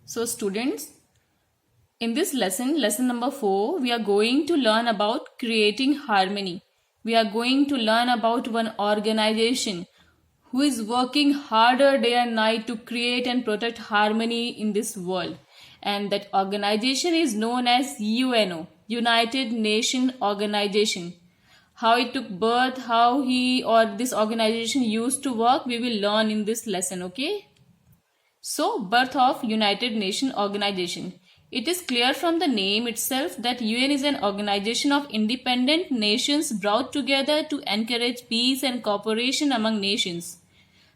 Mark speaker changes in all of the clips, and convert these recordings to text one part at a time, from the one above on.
Speaker 1: So students, in this lesson number 4, we are going to learn about creating harmony. We are going to learn about one organization who is working harder day and night to create and protect harmony in this world. And that organization is known as UNO, United Nations Organization. How it took birth, how he or this organization used to work, we will learn in this lesson, okay? So, birth of United Nations Organization. It is clear from the name itself that UN is an organization of independent nations brought together to encourage peace and cooperation among nations.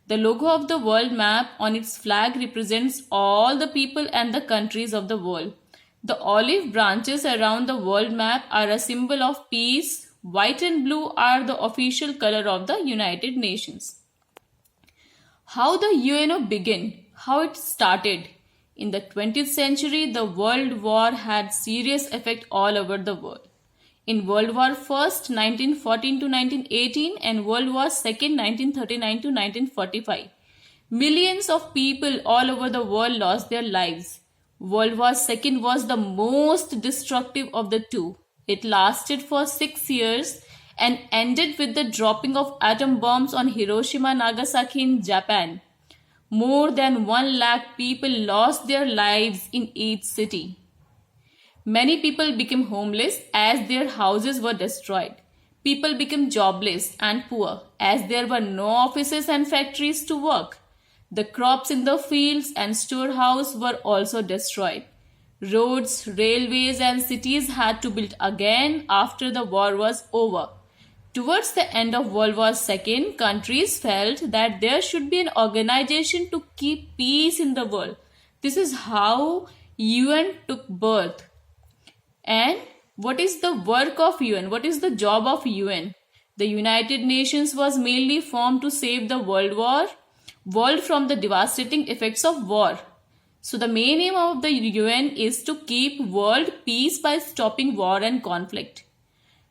Speaker 1: The logo of the world map on its flag represents all the people and the countries of the world. The olive branches around the world map are a symbol of peace. White and blue are the official color of the United Nations. How the UNO began, how it started. In the 20th century, the World War had serious effect all over the world. In World War I, 1914 to 1918 and World War II, 1939 to 1945, millions of people all over the world lost their lives. World War II was the most destructive of the two. It lasted for 6 years and ended with the dropping of atom bombs on Hiroshima and Nagasaki in Japan. More than 1 lakh people lost their lives in each city. Many people became homeless as their houses were destroyed. People became jobless and poor as there were no offices and factories to work. The crops in the fields and storehouses were also destroyed. Roads, railways and cities had to build again after the war was over. Towards the end of World War II, countries felt that there should be an organization to keep peace in the world. This is how UN took birth. And what is the work of UN? What is the job of UN? The United Nations was mainly formed to save the world from the devastating effects of war. So the main aim of the UN is to keep world peace by stopping war and conflict.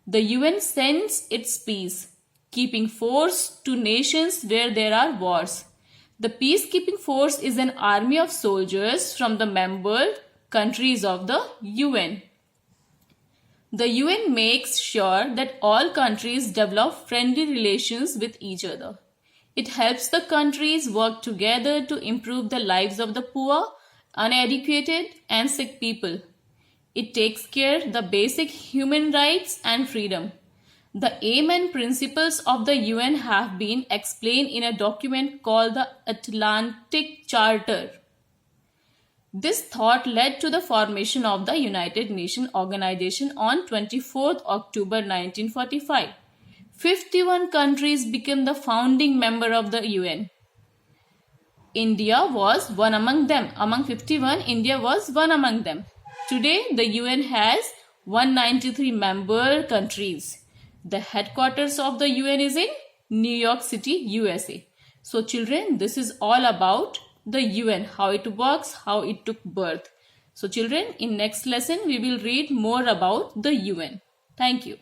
Speaker 1: The UN sends its peace, keeping force to nations where there are wars. The peacekeeping force is an army of soldiers from the member countries of the UN. The UN makes sure that all countries develop friendly relations with each other. It helps the countries work together to improve the lives of the poor, uneducated and sick people. It takes care of the basic human rights and freedom. The aim and principles of the UN have been explained in a document called the Atlantic Charter. This thought led to the formation of the United Nations Organization on 24th October 1945. 51 countries became the founding member of the UN. India was one among them. Among 51, India was one among them. Today, the UN has 193 member countries. The headquarters of the UN is in New York City, USA. So children, this is all about the UN, how it works, how it took birth. So children, in next lesson, we will read more about the UN. Thank you.